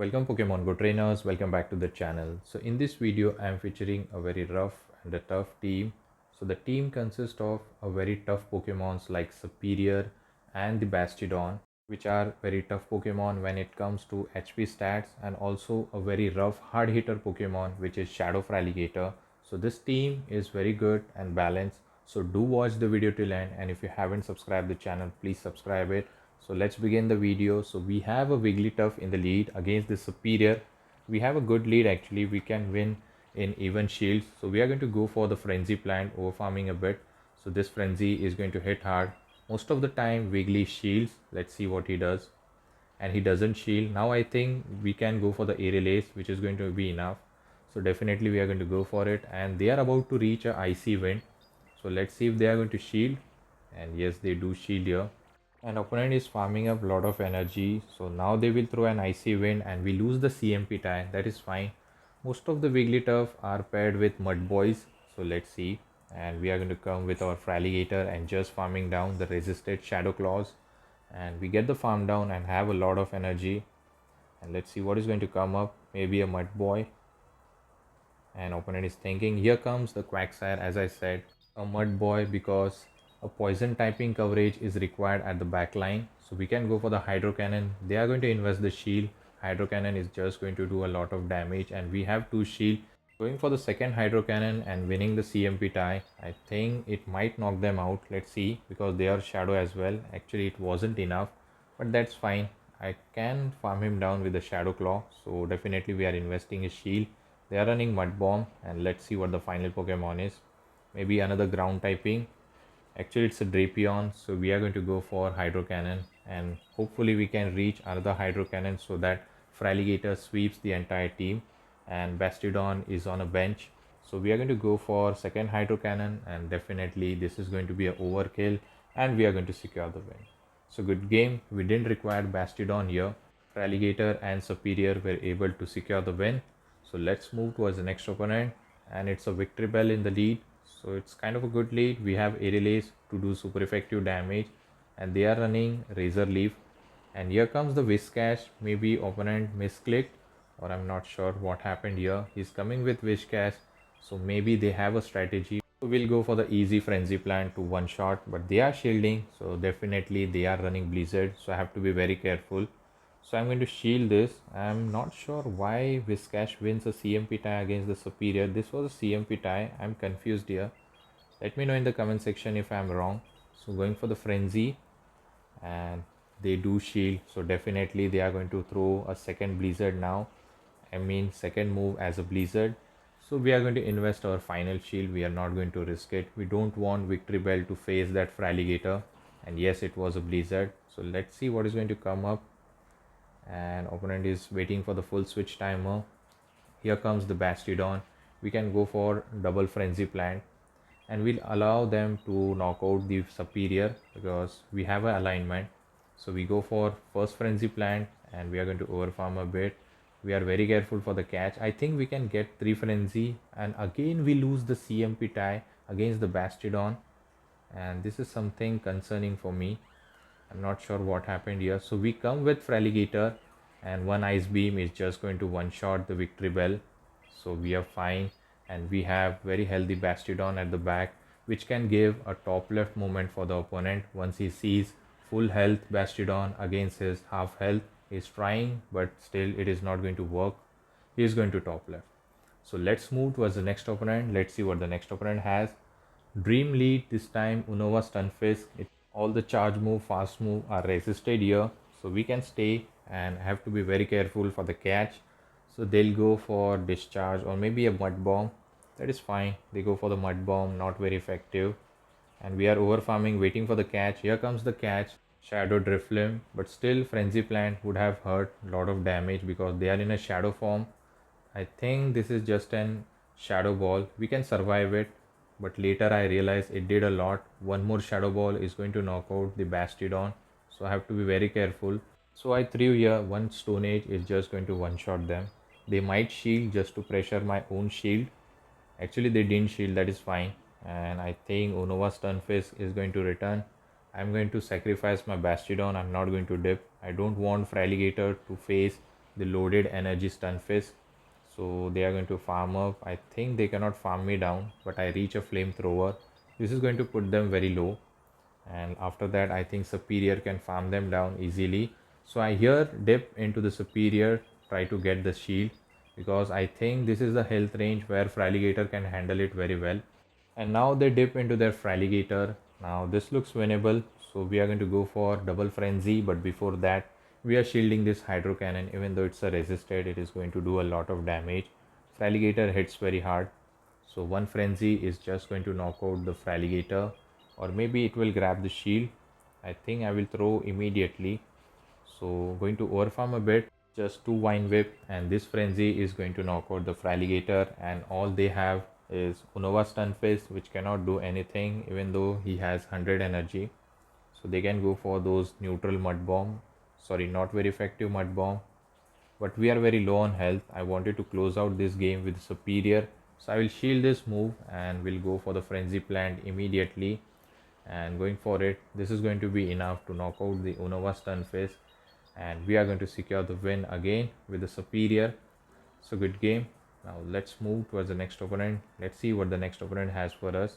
Welcome Pokemon Go trainers, welcome back to the channel. So in this video I am featuring a very rough and a tough team. So the team consists of a very tough Pokemons like Superior and the Bastidon, which are very tough Pokemon when it comes to HP stats, and also a very rough hard hitter Pokemon which is Shadow Alligator. So this team is very good and balanced. So do watch the video till end, and if you haven't subscribed the channel, please subscribe it. So let's begin the video. So we have a Wigglytuff in the lead against the Superior. We have a good lead actually. We can win in even shields. So we are going to go for the Frenzy plant, over farming a bit. So this Frenzy is going to hit hard. Most of the time Wiggly shields. Let's see what he does. And he doesn't shield. Now I think we can go for the Aerial Ace, which is going to be enough. So definitely we are going to go for it. And they are about to reach a Icy Wind. So let's see if they are going to shield. And yes, they do shield here. And opponent is farming up a lot of energy, so now they will throw an icy wind and we lose the CMP tie. That is fine. Most of the Wigglytuff are paired with Mud Boys, so let's see. And we are going to come with our Fraligator and just farming down the resisted Shadow Claws, and we get the farm down and have a lot of energy. And let's see what is going to come up. Maybe a Mud Boy. And opponent is thinking, here comes the Quagsire. As I said, a Mud Boy, because a poison typing coverage is required at the back line. So we can go for the Hydro Cannon. They are going to invest the shield. Hydro Cannon is just going to do a lot of damage, and we have 2 shield. Going for the second Hydro Cannon and winning the CMP tie. I think it might knock them out. Let's see, because they are Shadow as well. Actually it wasn't enough, but that's fine. I can farm him down with the Shadow Claw. So definitely we are investing his shield. They are running Mud Bomb, and let's see what the final Pokemon is. Maybe another ground typing. Actually it's a Drapion, so we are going to go for Hydro Cannon, and hopefully we can reach another Hydro Cannon so that Fraligator sweeps the entire team and Bastidon is on a bench. So we are going to go for second Hydro Cannon, and definitely this is going to be an overkill and we are going to secure the win. So good game. We didn't require Bastidon here. Fraligator and Superior were able to secure the win. So let's move towards the next opponent, and it's a Victory Bell in the lead. So it's kind of a good lead. We have Aerial Ace to do super effective damage, and they are running Razor Leaf. And here comes the Whiscash. Maybe opponent misclicked, or I'm not sure what happened here. He's coming with Whiscash, so maybe they have a strategy. So we'll go for the easy Frenzy Plant to one shot, but they are shielding, so definitely they are running Blizzard, so I have to be very careful. So I'm going to shield this. I'm not sure why Whiscash wins a CMP tie against the Superior. This was a CMP tie. I'm confused here. Let me know in the comment section if I'm wrong. So going for the Frenzy, and they do shield. So definitely they are going to throw a second Blizzard now. I mean second move as a Blizzard. So we are going to invest our final shield. We are not going to risk it. We don't want Victory Bell to face that Fraligator. And yes, it was a Blizzard. So let's see what is going to come up. And opponent is waiting for the full switch timer. Here comes the Bastidon. We can go for double Frenzy Plant, and we'll allow them to knock out the Superior because we have an alignment. So we go for first Frenzy Plant, and we are going to overfarm a bit. We are very careful for the catch. I think we can get 3 Frenzy, and again we lose the CMP tie against the Bastidon, and this is something concerning for me. I'm not sure what happened here. So we come with Fraligator, and one Ice Beam is just going to one shot the Victory Bell. So we are fine, and we have very healthy Bastidon at the back, which can give a top left movement for the opponent. Once he sees full health Bastidon against his half health, he's trying, but still it is not going to work. He is going to top left. So let's move towards the next opponent. Let's see what the next opponent has. Dream Lead, this time Unova Stunfisk. All the charge move, fast move are resisted here, so we can stay and have to be very careful for the catch. So they'll go for discharge or maybe a mud bomb. That is fine. They go for the mud bomb, not very effective. And we are over farming, waiting for the catch. Here comes the catch. Shadow Driflim, but still Frenzy Plant would have hurt a lot of damage because they are in a shadow form. I think this is just an shadow ball. We can survive it, but later I realized it did a lot. One more shadow ball is going to knock out the Bastidon, so I have to be very careful. So I threw here one Stone Age is just going to one shot them. They might shield just to pressure my own shield. Actually they didn't shield, that is fine. And I think Unova Stunfisk is going to return. I'm going to sacrifice my Bastidon. I'm not going to dip. I don't want Fraligator to face the loaded energy stunfisk. So they are going to farm up. I think they cannot farm me down, but I reach a flamethrower. This is going to put them very low, and after that I think superior can farm them down easily. So I here dip into the superior, try to get the shield, because I think this is the health range where Fraligator can handle it very well. And now they dip into their Fraligator. Now this looks winnable, so we are going to go for double frenzy, but before that we are shielding this hydro cannon. Even though it's a resisted, it is going to do a lot of damage. Fraligator hits very hard, so one frenzy is just going to knock out the Fraligator, or maybe it will grab the shield. I think I will throw immediately. So going to overfarm a bit, just two Vine Whip, and this frenzy is going to knock out the Fraligator, and all they have is Unova Stunfisk, which cannot do anything even though he has 100 energy. So they can go for those neutral Mud Bomb. Sorry, not very effective Mud Bomb. But we are very low on health. I wanted to close out this game with superior. So I will shield this move and will go for the frenzy plant immediately. And going for it, this is going to be enough to knock out the Unova Stunfisk, and we are going to secure the win again with the superior. So good game. Now let's move towards the next opponent. Let's see what the next opponent has for us.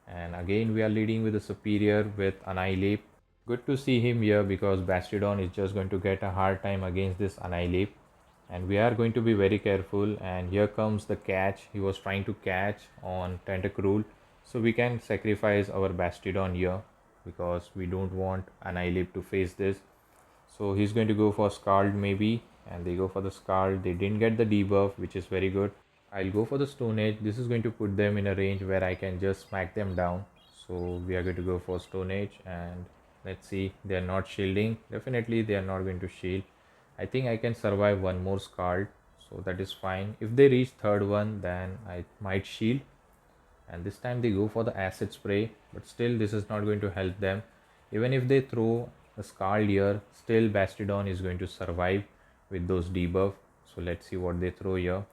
And again we are leading with the superior with Annihilate. Good to see him here, because Bastidon is just going to get a hard time against this Annihilate, and we are going to be very careful. And here comes the catch. He was trying to catch on Tentacruel, so we can sacrifice our Bastidon here because we don't want Annihilate to face this. So he's going to go for Scald maybe, and they go for the Scald. They didn't get the debuff, which is very good. I'll go for the Stone Age. This is going to put them in a range where I can just smack them down. So we are going to go for Stone Age, and let's see. They are not shielding. Definitely they are not going to shield. I think I can survive one more Scald, so that is fine. If they reach third one, then I might shield. And this time they go for the acid spray, but still this is not going to help them. Even if they throw a Scald here, still Bastidon is going to survive with those debuff. So let's see what they throw here.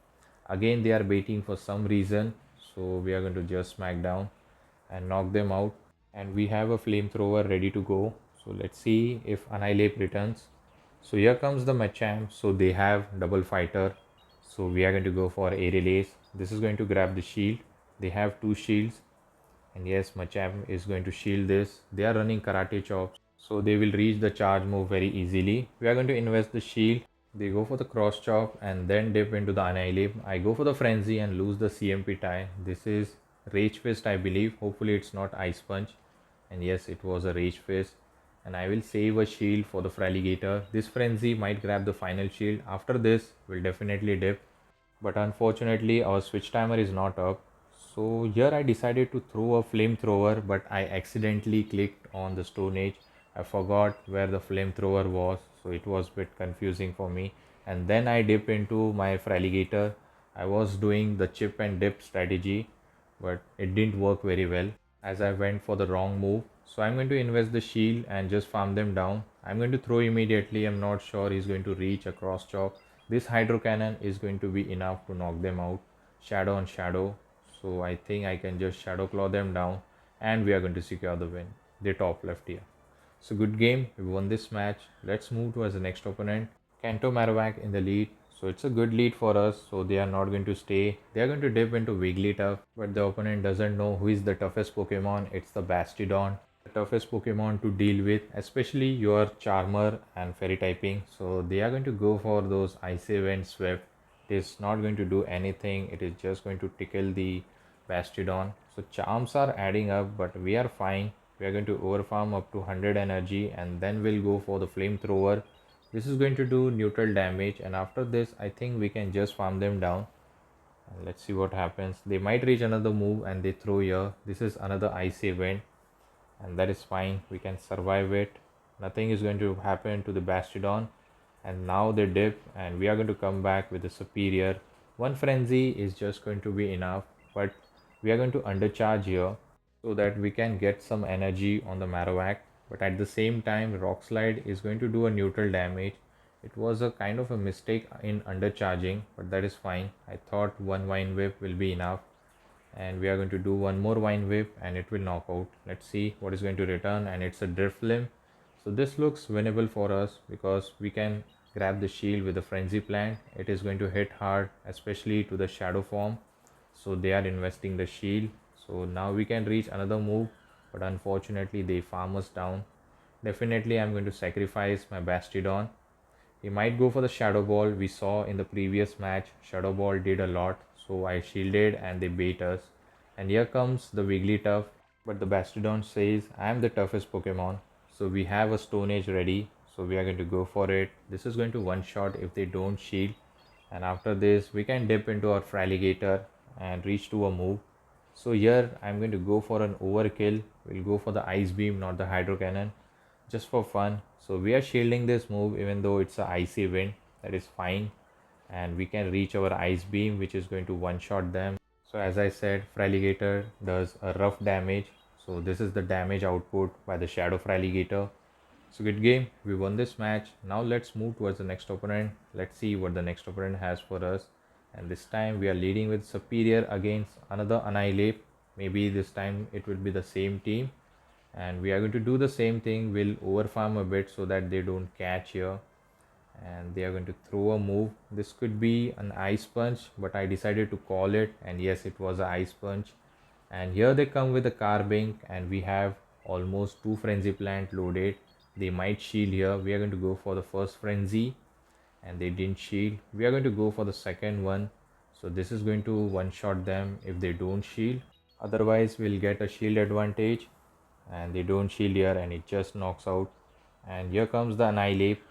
Again they are baiting for some reason, so we are going to just smack down and knock them out. And we have a flamethrower ready to go, so let's see if Annihilate returns. So here comes the Machamp. So they have double fighter, so we are going to go for Aerial Ace. This is going to grab the shield. They have two shields, and yes, Machamp is going to shield this. They are running Karate Chops, so they will reach the charge move very easily. We are going to invest the shield. They go for the cross chop and then dip into the Annihilate. I go for the frenzy and lose the CMP tie. This is Rage Fist, I believe. Hopefully it's not Ice Punch. And yes, it was a Rage Fist. And I will save a shield for the Fraligator. This frenzy might grab the final shield. After this, we'll definitely dip. But unfortunately, our switch timer is not up. So here I decided to throw a flamethrower, but I accidentally clicked on the Stone Age. I forgot where the flamethrower was, so it was a bit confusing for me. And then I dip into my Fraligator. I was doing the chip and dip strategy, but it didn't work very well as I went for the wrong move. So I'm going to invest the shield and just farm them down. I'm going to throw immediately. I'm not sure he's going to reach a cross chop. This hydro cannon is going to be enough to knock them out. Shadow on shadow. So I think I can just shadow claw them down, and we are going to secure the win. They top left here. So good game. We won this match. Let's move to as the next opponent. Kanto Marowak in the lead. So it's a good lead for us. So they are not going to stay. They are going to dip into Wigglytuff. But the opponent doesn't know who is the toughest Pokemon. It's the Bastidon. The toughest Pokemon to deal with, especially your Charmer and Fairy typing. So they are going to go for those Ice Event Swift. It is not going to do anything. It is just going to tickle the Bastidon. So charms are adding up, but we are fine. We are going to overfarm up to 100 energy, and then we'll go for the flamethrower. This is going to do neutral damage, and after this I think we can just farm them down. And let's see what happens. They might reach another move and they throw here. This is another ice event, and that is fine. We can survive it. Nothing is going to happen to the Bastidon. And now they dip, and we are going to come back with a superior. One frenzy is just going to be enough, but we are going to undercharge here so that we can get some energy on the Marowak. But at the same time, Rock Slide is going to do a neutral damage. It was a kind of a mistake in undercharging, but that is fine. I thought one Vine Whip will be enough, and we are going to do one more Vine Whip and it will knock out. Let's see what is going to return, and it's a Drift Limb. So this looks winnable for us because we can grab the shield with the frenzy plant. It is going to hit hard, especially to the shadow form. So they are investing the shield. So now we can reach another move, but unfortunately they farm us down. Definitely I'm going to sacrifice my Bastidon. He might go for the Shadow Ball. We saw in the previous match, Shadow Ball did a lot. So I shielded and they bait us. And here comes the Wigglytuff. But the Bastidon says, I am the toughest Pokemon. So we have a Stone Age ready. So we are going to go for it. This is going to one shot if they don't shield. And after this, we can dip into our Fraligator and reach to a move. So here I'm going to go for an overkill. We'll go for the Ice Beam, not the Hydro Cannon, just for fun. So we are shielding this move even though it's a icy wind. That is fine. And we can reach our Ice Beam, which is going to one shot them. So as I said, Fraligator does a rough damage. So this is the damage output by the Shadow Fraligator. So good game. We won this match. Now let's move towards the next opponent. Let's see what the next opponent has for us. And this time we are leading with Superior against another Annihilate. Maybe this time it will be the same team. And we are going to do the same thing. We'll overfarm a bit so that they don't catch here. And they are going to throw a move. This could be an Ice Punch, but I decided to call it. And yes, it was an Ice Punch. And here they come with a Carbink, and we have almost 2 Frenzy Plant loaded. They might shield here. We are going to go for the first Frenzy, and they didn't shield. We are going to go for the second one. So this is going to one shot them if they don't shield. Otherwise we'll get a shield advantage, and they don't shield here and it just knocks out. And here comes the Annihilate,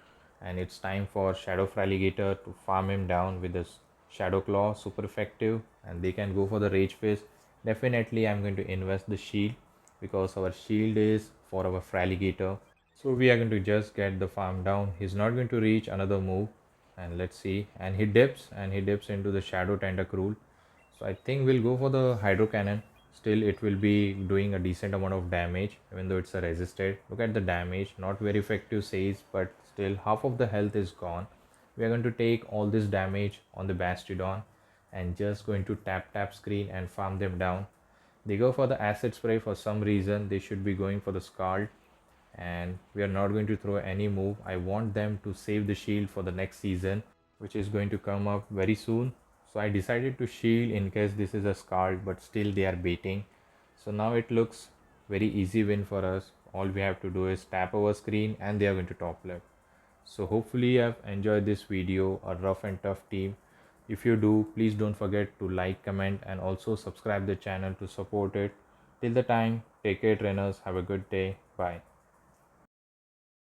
and it's time for Shadow Fraligator to farm him down with this Shadow Claw, super effective, and they can go for the Rage Fist. Definitely I'm going to invest the shield because our shield is for our Fraligator. So we are going to just get the farm down. He's not going to reach another move, and let's see. And he dips into the Shadow Tentacruel. So I think we'll go for the Hydro Cannon. Still it will be doing a decent amount of damage even though it's a resisted. Look at the damage, not very effective says, but still half of the health is gone. We are going to take all this damage on the Bastidon and just going to tap screen and farm them down. They go for the acid spray for some reason. They should be going for the Scald, and we are not going to throw any move. I want them to save the shield for the next season, which is going to come up very soon. So I decided to shield in case this is a Scald, but still they are baiting. So now it looks very easy win for us. All we have to do is tap our screen and they are going to top left. So hopefully you have enjoyed this video, a rough and tough team. If you do, please don't forget to like, comment and also subscribe the channel to support it. Till the time, take care trainers, have a good day, bye.